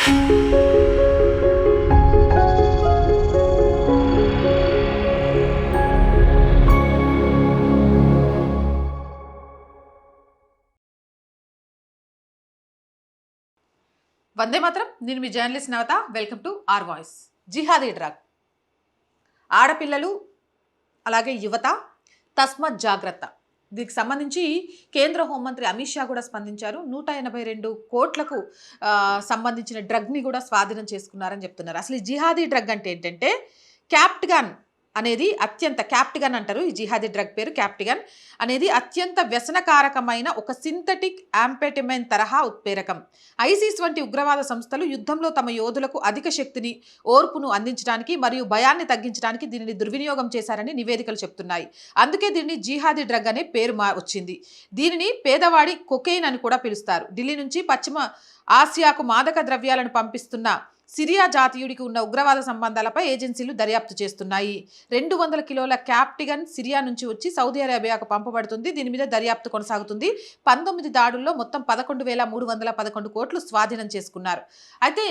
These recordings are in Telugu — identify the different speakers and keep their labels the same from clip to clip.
Speaker 1: వందే మాత్రం. నేను మీ journalist Navatha. Welcome to R voice. జిహాదీ డ్రగ్, ఆడపిల్లలు అలాగే యువత తస్మత్ జాగ్రత్త. దీనికి సంబంధించి కేంద్ర హోంమంత్రి అమిత్ షా కూడా స్పందించారు. 182 కోట్లకు సంబంధించిన డ్రగ్ని కూడా స్వాధీనం చేసుకున్నారని చెప్తున్నారు. అసలు ఈ జిహాదీ డ్రగ్ అంటే ఏంటంటే క్యాప్టిగాన్ అనేది క్యాప్టిగన్ అంటారు. ఈ జిహాదీ డ్రగ్ పేరు క్యాప్టిగన్ అనేది అత్యంత వ్యసనకారకమైన ఒక సింథటిక్ యాంపెటమైన్ తరహా ఉత్ప్రేరకం. ఐసిస్ వంటి ఉగ్రవాద సంస్థలు యుద్ధంలో తమ యోధులకు అధిక శక్తిని, ఓర్పును అందించడానికి మరియు భయాన్ని తగ్గించడానికి దీనిని దుర్వినియోగం చేశారని నివేదికలు చెప్తున్నాయి. అందుకే దీనిని జిహాదీ డ్రగ్ అనే పేరు వచ్చింది. దీనిని పేదవాడి కొకైన్ అని కూడా పిలుస్తారు. ఢిల్లీ నుంచి పశ్చిమ ఆసియాకు మాదక ద్రవ్యాలను పంపిస్తున్న సిరియా జాతీయుడికి ఉన్న ఉగ్రవాద సంబంధాలపై ఏజెన్సీలు దర్యాప్తు చేస్తున్నాయి. 200 కిలోల క్యాప్టిగన్ సిరియా నుంచి వచ్చి సౌదీ అరేబియాకు పంపబడుతుంది. దీని మీద దర్యాప్తు కొనసాగుతుంది. 19 దాడుల్లో మొత్తం 11,311 కోట్లు స్వాధీనం చేసుకున్నారు. అయితే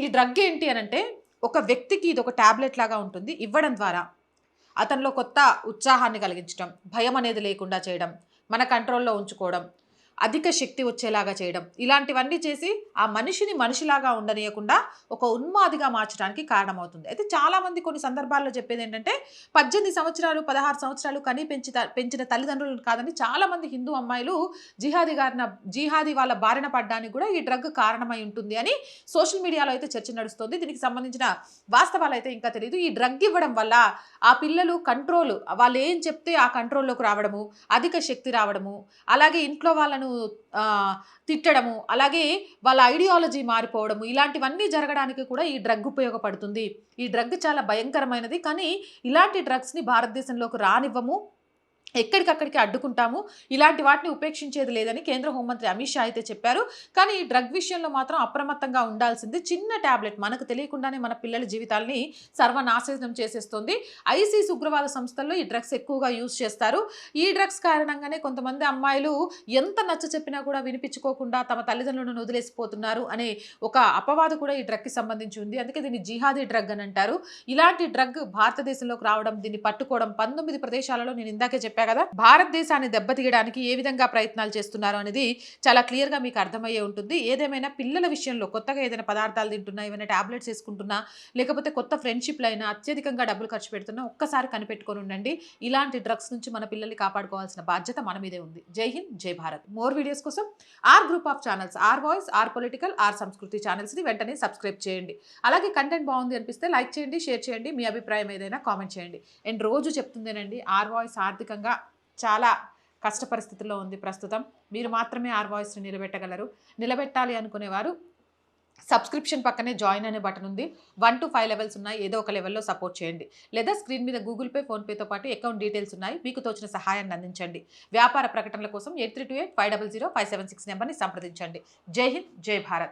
Speaker 1: ఈ డ్రగ్ ఏంటి అనంటే ఒక వ్యక్తికి ఇది ఒక టాబ్లెట్ లాగా ఉంటుంది. ఇవ్వడం ద్వారా అతనిలో కొత్త ఉత్సాహాన్ని కలిగించడం, భయం అనేది లేకుండా చేయడం, మన కంట్రోల్లో ఉంచుకోవడం, అధిక శక్తి వచ్చేలాగా చేయడం, ఇలాంటివన్నీ చేసి ఆ మనిషిని మనిషిలాగా ఉండనీయకుండా ఒక ఉన్మాదిగా మార్చడానికి కారణమవుతుంది. అయితే చాలామంది కొన్ని సందర్భాల్లో చెప్పేది ఏంటంటే 18 సంవత్సరాలు 16 సంవత్సరాలు కని పెంచిన తల్లిదండ్రులు కాదని చాలామంది హిందూ అమ్మాయిలు జిహాదీ వాళ్ళ బారిన పడ్డానికి కూడా ఈ డ్రగ్ కారణమై ఉంటుంది అని సోషల్ మీడియాలో అయితే చర్చ నడుస్తుంది. దీనికి సంబంధించిన వాస్తవాలు అయితే ఇంకా తెలియదు. ఈ డ్రగ్ ఇవ్వడం వల్ల ఆ పిల్లలు కంట్రోల్, వాళ్ళు ఏం చెప్తే ఆ కంట్రోల్లోకి రావడము, అధిక శక్తి రావడము, అలాగే ఇంట్లో వాళ్ళను తిట్టడము, అలాగే వాళ్ళ ఐడియాలజీ మారిపోవడము, ఇలాంటివన్నీ జరగడానికి కూడా ఈ డ్రగ్ ఉపయోగపడుతుంది. ఈ డ్రగ్ చాలా భయంకరమైనది. కానీ ఇలాంటి డ్రగ్స్ని భారతదేశంలోకి రానివ్వము, ఎక్కడికక్కడికి అడ్డుకుంటాము. ఇలాంటి వాటిని ఉపేక్షించేది లేదని కేంద్ర హోంమంత్రి అమిత్ షా అయితే చెప్పారు. కానీ ఈ డ్రగ్ విషయంలో మాత్రం అప్రమత్తంగా ఉండాల్సింది. చిన్న టాబ్లెట్ మనకు తెలియకుండానే మన పిల్లల జీవితాల్ని సర్వనాశనం చేసేస్తుంది. ఐసిస్ ఉగ్రవాద సంస్థల్లో ఈ డ్రగ్స్ ఎక్కువగా యూజ్ చేస్తారు. ఈ డ్రగ్స్ కారణంగానే కొంతమంది అమ్మాయిలు ఎంత నచ్చ చెప్పినా కూడా వినిపించుకోకుండా తమ తల్లిదండ్రులను వదిలేసిపోతున్నారు అనే ఒక అపవాదు కూడా ఈ డ్రగ్కి సంబంధించి ఉంది. అందుకే దీన్ని జిహాదీ డ్రగ్ అని అంటారు. ఇలాంటి డ్రగ్ భారతదేశంలోకి రావడం, దీన్ని పట్టుకోవడం 19 ప్రదేశాలలో నేను ఇందాకే చెప్పాను కదా, భారతదేశాన్ని దెబ్బతీయడానికి ఏ విధంగా ప్రయత్నాలు చేస్తున్నారు అనేది చాలా క్లియర్గా మీకు అర్థమయ్యే ఉంటుంది. ఏదేమైనా పిల్లల విషయంలో కొత్తగా ఏదైనా పదార్థాలు తింటున్నా, ఏమైనా టాబ్లెట్స్ వేసుకుంటున్నా, లేకపోతే కొత్త ఫ్రెండ్షిప్లు అయినా అత్యధికంగా డబ్బులు ఖర్చు పెడుతున్నా ఒక్కసారి కనిపెట్టుకొని ఉండండి. ఇలాంటి డ్రగ్స్ నుంచి మన పిల్లల్ని కాపాడుకోవాల్సిన బాధ్యత మన మీదే ఉంది. జై హింద్, జై భారత్. మోర్ వీడియోస్ కోసం R group of channels, R voice, R political, R Samskriti ఛానల్స్ని వెంటనే సబ్స్క్రైబ్ చేయండి. అలాగే కంటెంట్ బాగుంది అనిపిస్తే లైక్ చేయండి, షేర్ చేయండి, మీ అభిప్రాయం ఏదైనా కామెంట్ చేయండి. అండ్ రోజు చెప్తుందేనండి, ఆర్ వాయిస్ ఆర్థికంగా చాలా కష్ట పరిస్థితుల్లో ఉంది ప్రస్తుతం. మీరు మాత్రమే ఆర్ వాయిస్ని నిలబెట్టగలరు. నిలబెట్టాలి అనుకునేవారు సబ్స్క్రిప్షన్ పక్కనే జాయిన్ అనే బటన్ ఉంది. 1 to 5 లెవెల్స్ ఉన్నాయి. ఏదో ఒక లెవెల్లో సపోర్ట్ చేయండి. లేదా స్క్రీన్ మీద గూగుల్ పే, ఫోన్పేతో పాటు అకౌంట్ డీటెయిల్స్ ఉన్నాయి. మీకు తోచిన సహాయాన్ని అందించండి. వ్యాపార ప్రకటనల కోసం 8328 500 576 నెంబర్ని సంప్రదించండి. జై హింద్, జై భారత్.